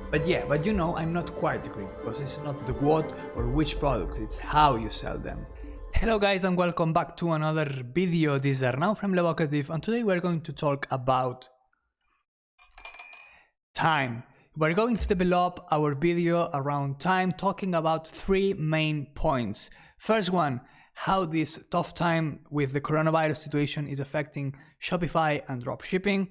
But you know, I'm not quite agree, because it's not the what or which products, it's how you sell them. Hello guys, and welcome back to another video. This is Arnaud from Levocative, and today we're going to talk about time. We're going to develop our video around time, talking about three main points. First one, how this tough time with the coronavirus situation is affecting Shopify and dropshipping.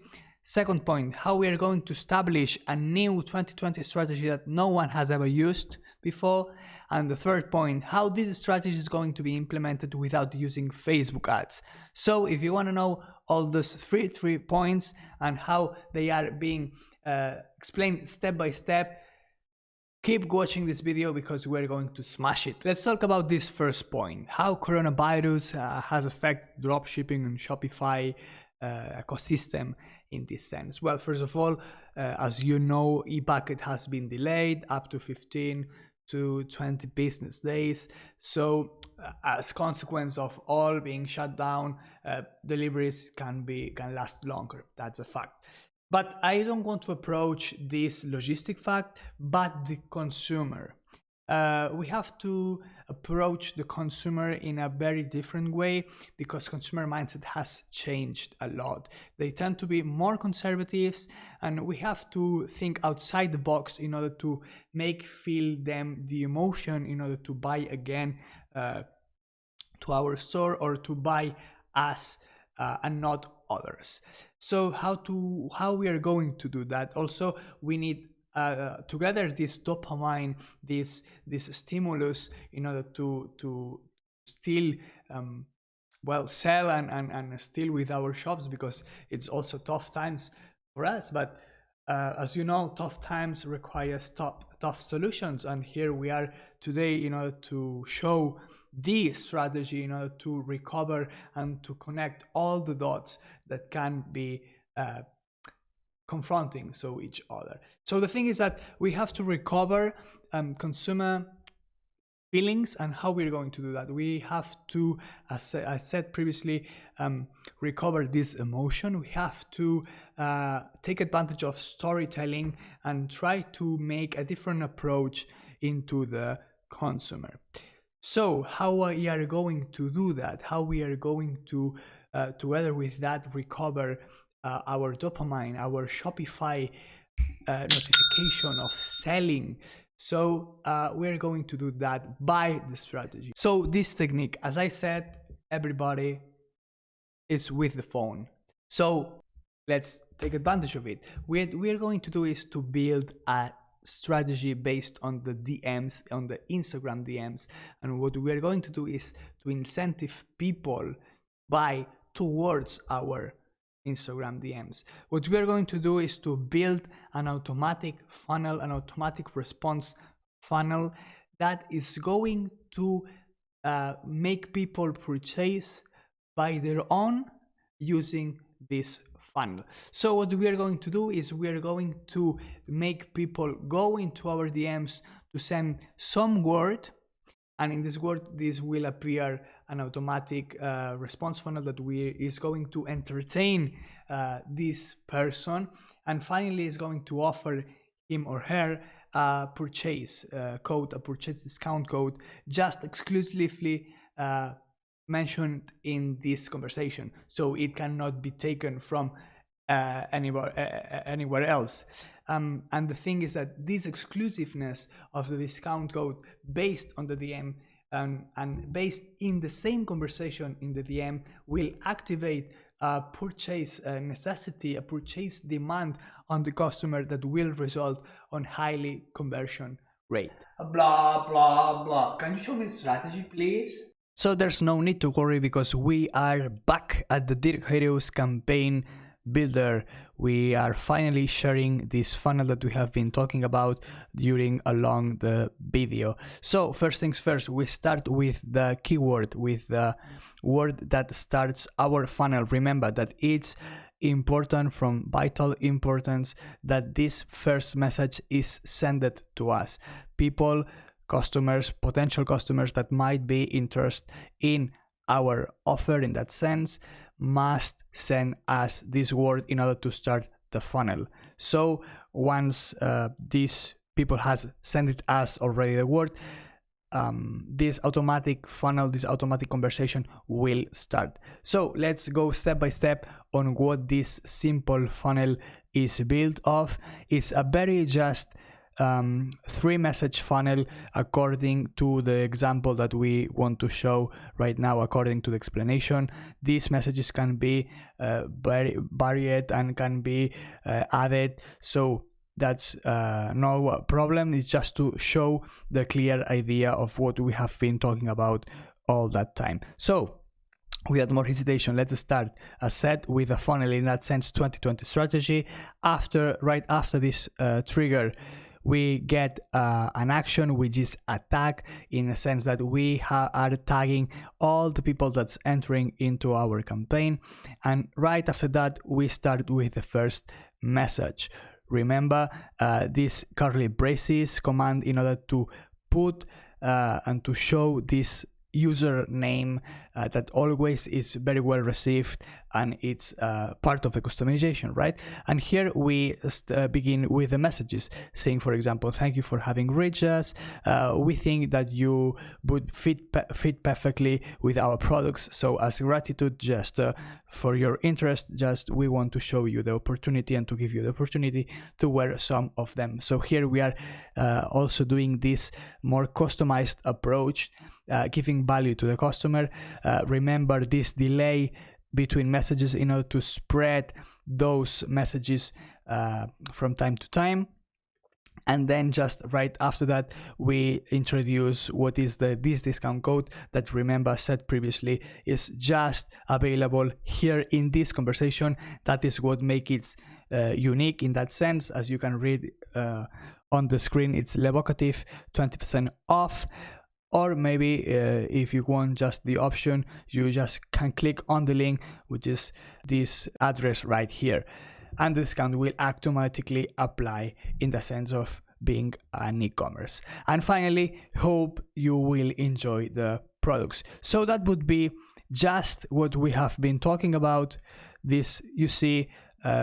Second point, how we are going to establish a new 2020 strategy that no one has ever used before. And the third point, how this strategy is going to be implemented without using Facebook ads. So if you want to know all those three points and how they are being explained step by step, keep watching this video because we're going to smash it. Let's talk about this first point, how coronavirus has affected dropshipping and Shopify ecosystem in this sense. Well, first of all, as you know, e-packet has been delayed up to 15 to 20 business days. So as consequence of all being shut down, deliveries can last longer. That's a fact. But I don't want to approach this logistic fact, but the consumer. We have to approach the consumer in a very different way because consumer mindset has changed a lot. They tend to be more conservatives, and we have to think outside the box in order to feel them the emotion in order to buy again to our store or to buy us and not others. So how we are going to do that? Also, we need together this dopamine, this stimulus in order to still sell and still with our shops, because it's also tough times for us. But as you know, tough times requires tough solutions, and here we are today in order to show this strategy in order to recover and to connect all the dots that can be confronting each other. So the thing is that we have to recover consumer feelings, and how we're going to do that, we have to, as I said previously, recover this emotion. We have to take advantage of storytelling and try to make a different approach into the consumer. So how we are going to do that, how we are going to together with that recover our dopamine, our Shopify notification of selling. So we're going to do that by the strategy. So this technique, as I said, everybody is with the phone. So let's take advantage of it. What we're going to do is to build a strategy based on the DMs, on the Instagram DMs. And what we're going to do is to incentive people buy towards our Instagram DMs. What we are going to do is to build an automatic funnel, an automatic response funnel that is going to make people purchase by their own using this funnel. So what we are going to do is we are going to make people go into our DMs to send some word, and in this word this will appear an automatic response funnel that is going to entertain this person, and finally is going to offer him or her a purchase code, a purchase discount code, just exclusively mentioned in this conversation, so it cannot be taken from anywhere else. And the thing is that this exclusiveness of the discount code based on the DM and based in the same conversation in the DM will activate a purchase necessity, a purchase demand on the customer that will result on highly conversion rate. Blah, blah, blah. Can you show me the strategy, please? So there's no need to worry because we are back at the Dirk Heroes campaign builder. We are finally sharing this funnel that we have been talking about along the video. So first things first, we start with the keyword, with the word that starts our funnel. Remember that it's important, from vital importance, that this first message is sent to us. People, customers, potential customers that might be interested in our offer in that sense must send us this word in order to start the funnel. So once these people has sent it us already the word, this automatic funnel, this automatic conversation will start. So let's go step by step on what this simple funnel is built of. It's a very just 3-message funnel according to the example that we want to show right now. According to the explanation, these messages can be very varied and can be added, so that's no problem. It's just to show the clear idea of what we have been talking about all that time. So without more hesitation, let's start, as said, with a funnel in that sense 2020 strategy. Right after this trigger, we get an action, which is a tag, in the sense that we are tagging all the people that's entering into our campaign. And right after that, we start with the first message. Remember this curly braces command in order to put and to show this username that always is very well received, and it's part of the customization, right? And here we begin with the messages saying, for example, thank you for having reached us. We think that you would fit perfectly with our products. So as gratitude, just for your interest, just we want to show you the opportunity and to give you the opportunity to wear some of them. So here we are also doing this more customized approach, giving value to the customer. Remember this delay between messages in order to spread those messages from time to time. And then just right after that, we introduce what is this discount code that, remember, said previously, is just available here in this conversation. That is what makes it unique in that sense. As you can read on the screen, it's Levocative 20% off. Or maybe if you want just the option, you just can click on the link, which is this address right here. And the discount will automatically apply in the sense of being an e-commerce. And finally, hope you will enjoy the products. So that would be just what we have been talking about. This, you see,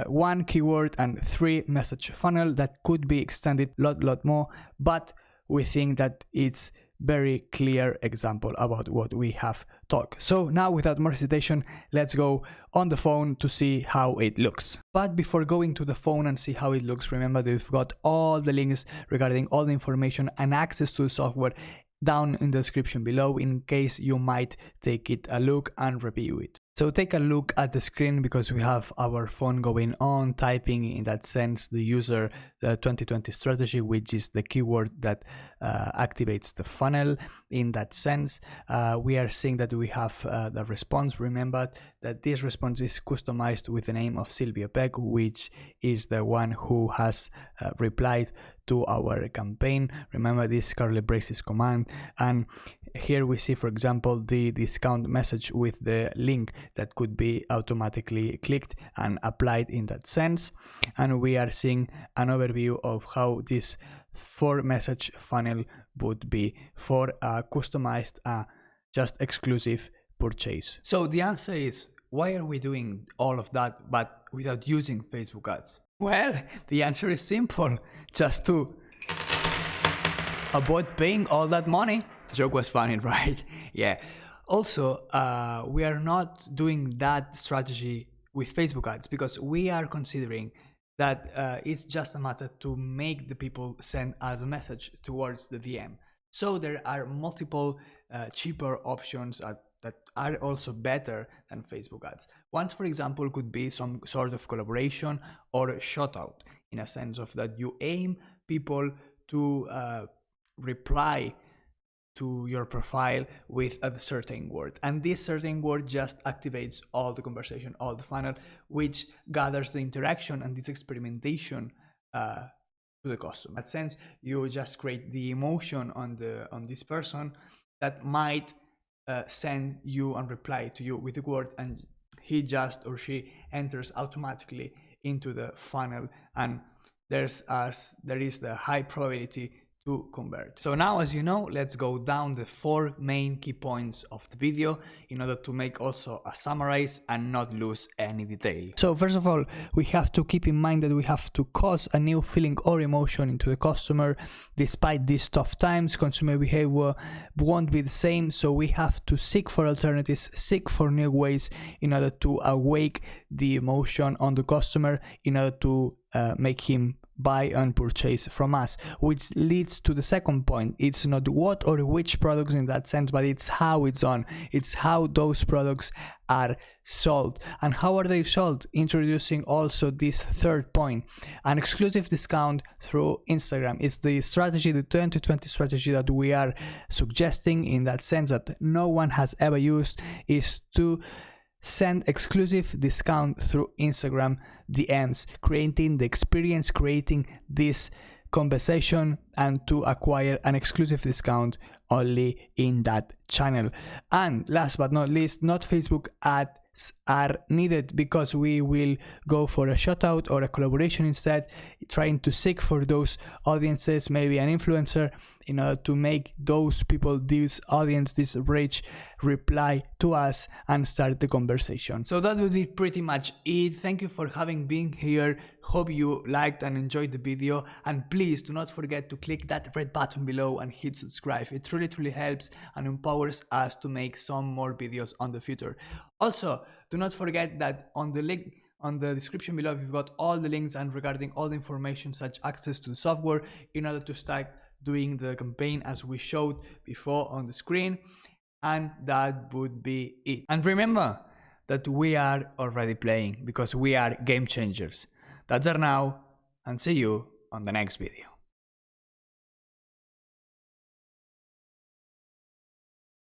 1 keyword and 3-message funnel that could be extended a lot more, but we think that it's very clear example about what we have talked. So now, without more hesitation, let's go on the phone to see how it looks. But before going to the phone and see how it looks, remember that we've got all the links regarding all the information and access to the software down in the description below, in case you might take it a look and review it. So take a look at the screen, because we have our phone going on, typing in that sense the user, the 2020 strategy, which is the keyword that activates the funnel. In that sense, we are seeing that we have the response. Remember that this response is customized with the name of Sylvia Peck, which is the one who has replied to our campaign. Remember this curly braces command, and here we see, for example, the discount message with the link that could be automatically clicked and applied in that sense. And we are seeing an overview of how this 4-message funnel would be for a customized, just exclusive purchase. So the answer is, why are we doing all of that but without using Facebook ads? Well, the answer is simple, just to avoid paying all that money. The joke was funny, right? Yeah. Also, we are not doing that strategy with Facebook ads because we are considering that it's just a matter to make the people send us a message towards the DM. So there are multiple cheaper options that are also better than Facebook ads. One, for example, could be some sort of collaboration or a shout out, in a sense of that you aim people to reply to your profile with a certain word, and this certain word just activates all the conversation, all the funnel, which gathers the interaction and this experimentation to the customer. In that sense, you just create the emotion on this person that might send you and reply to you with the word, and he just or she enters automatically into the funnel, and there is the high probability to convert. So now, as you know, let's go down the 4 main key points of the video in order to make also a summarize and not lose any detail. So first of all, we have to keep in mind that we have to cause a new feeling or emotion into the customer. Despite these tough times, consumer behavior won't be the same, so we have to seek for alternatives, seek for new ways in order to awake the emotion on the customer, in order to make him buy and purchase from us, which leads to the second point. It's not what or which products in that sense, but it's how it's done. It's how those products are sold. And how are they sold? Introducing also this third point, an exclusive discount through Instagram. It's the strategy, the 2020 strategy that we are suggesting, in that sense that no one has ever used, is to send exclusive discount through Instagram DMs, creating the experience, creating this conversation, and to acquire an exclusive discount only in that channel. And last but not least, not Facebook ads are needed, because we will go for a shout out or a collaboration instead, trying to seek for those audiences, maybe an influencer, in order to make those people, this audience, this reach, reply to us and start the conversation. So that would be pretty much it. Thank you for having been here. Hope you liked and enjoyed the video, and please do not forget to click that red button below and hit subscribe. It truly helps and empowers us to make some more videos on the future. Also, do not forget that on the link on the description below, you've got all the links and regarding all the information, such access to the software, in order to start doing the campaign as we showed before on the screen. And that would be it. And remember that we are already playing, because we are game changers. That's all now, and see you on the next video.